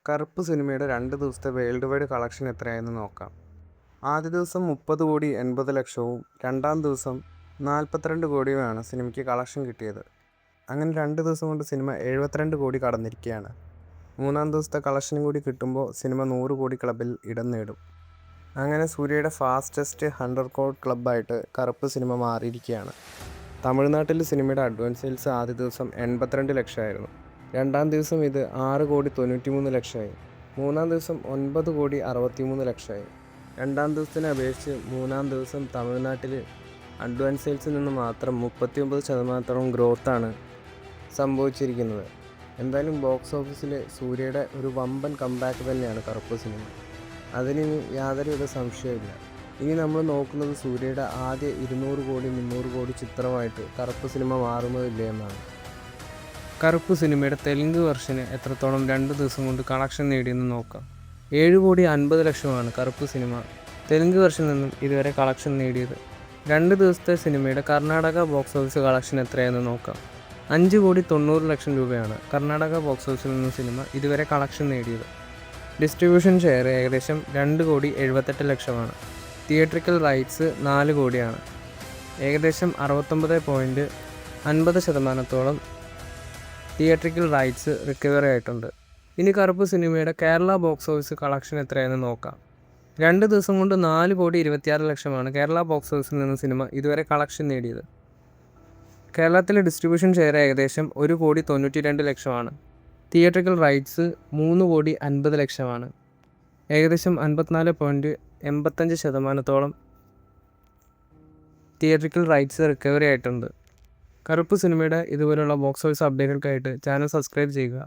കറുപ്പ് സിനിമയുടെ 2 ദിവസത്തെ വേൾഡ് വൈഡ് കളക്ഷൻ എത്രയായെന്ന് നോക്കാം. ആദ്യ ദിവസം 30,80,00,000വും രണ്ടാം ദിവസം 42 കോടിയുമാണ് സിനിമയ്ക്ക് കളക്ഷൻ കിട്ടിയത്. അങ്ങനെ 2 ദിവസം കൊണ്ട് സിനിമ 72 കോടി കടന്നിരിക്കുകയാണ്. മൂന്നാം ദിവസത്തെ കളക്ഷനും കൂടി കിട്ടുമ്പോൾ സിനിമ 100 കോടി ക്ലബിൽ ഇടം നേടും. അങ്ങനെ സൂര്യയുടെ ഫാസ്റ്റസ്റ്റ് 100 കോടി ക്ലബ്ബായിട്ട് കറുപ്പ് സിനിമ മാറിയിരിക്കുകയാണ്. തമിഴ്നാട്ടിൽ സിനിമയുടെ അഡ്വാൻസ് സെയിൽസ് ആദ്യ ദിവസം 82 ലക്ഷമായിരുന്നു. രണ്ടാം ദിവസം ഇത് 6,93,00,000ആയി. മൂന്നാം ദിവസം 9,63,00,000ആയി. രണ്ടാം ദിവസത്തിനെ അപേക്ഷിച്ച് മൂന്നാം ദിവസം തമിഴ്നാട്ടിൽ അഡ്വാൻസ് സെയിൽസിൽ നിന്ന് മാത്രം 39% ഗ്രോത്താണ് സംഭവിച്ചിരിക്കുന്നത്. എന്തായാലും ബോക്സ് ഓഫീസിൽ സൂര്യയുടെ ഒരു വമ്പൻ കംബാക്ക് തന്നെയാണ് കറുപ്പ് സിനിമ. അതിനിനി യാതൊരുവിധ സംശയമില്ല. ഇനി നമ്മൾ നോക്കുന്നത് സൂര്യയുടെ ആദ്യ 200 കോടി 300 കോടി ചിത്രമായിട്ട് കറുപ്പ് സിനിമ മാറുന്നതില്ലേ എന്നാണ്. കറുപ്പ് സിനിമയുടെ തെലുങ്ക് വെർഷന് എത്രത്തോളം 2 ദിവസം കൊണ്ട് കളക്ഷൻ നേടിയെന്ന് നോക്കാം. 7,50,00,000 കറുപ്പ് സിനിമ തെലുങ്ക് വെർഷനിൽ നിന്നും ഇതുവരെ കളക്ഷൻ നേടിയത്. 2 ദിവസത്തെ സിനിമയുടെ കർണാടക ബോക്സ് ഓഫീസ് കളക്ഷൻ എത്രയാണെന്ന് നോക്കാം. 5,90,00,000 രൂപയാണ് കർണാടക ബോക്സ് ഓഫീസിൽ നിന്ന് സിനിമ ഇതുവരെ കളക്ഷൻ നേടിയത്. ഡിസ്ട്രിബ്യൂഷൻ ഷെയർ ഏകദേശം 2,78,00,000. തിയേറ്ററിക്കൽ റൈറ്റ്സ് 4 കോടിയാണ്. ഏകദേശം 69.50% തിയേറ്ററിക്കൽ റൈറ്റ്സ് റിക്കവറി ആയിട്ടുണ്ട്. ഇനി കറുപ്പ് സിനിമയുടെ കേരള ബോക്സ് ഓഫീസ് കളക്ഷൻ എത്രയാണെന്ന് നോക്കാം. 2 ദിവസം കൊണ്ട് 4,26,00,000 കേരള ബോക്സ് ഓഫീസിൽ നിന്ന് സിനിമ ഇതുവരെ കളക്ഷൻ നേടിയത്. കേരളത്തിലെ ഡിസ്ട്രിബ്യൂഷൻ ഷെയർ ഏകദേശം 1,92,00,000. Theatrical rights 3,50,00,000. ഏകദേശം 54.85% തിയേറ്ററിക്കൽ റൈറ്റ്സ് റിക്കവറി ആയിട്ടുണ്ട്. കറുപ്പ് സിനിമയുടെ ഇതുപോലുള്ള ബോക്സ് ഓഫീസ് അപ്ഡേറ്റുകൾക്കായിട്ട് ചാനൽ സബ്സ്ക്രൈബ് ചെയ്യുക.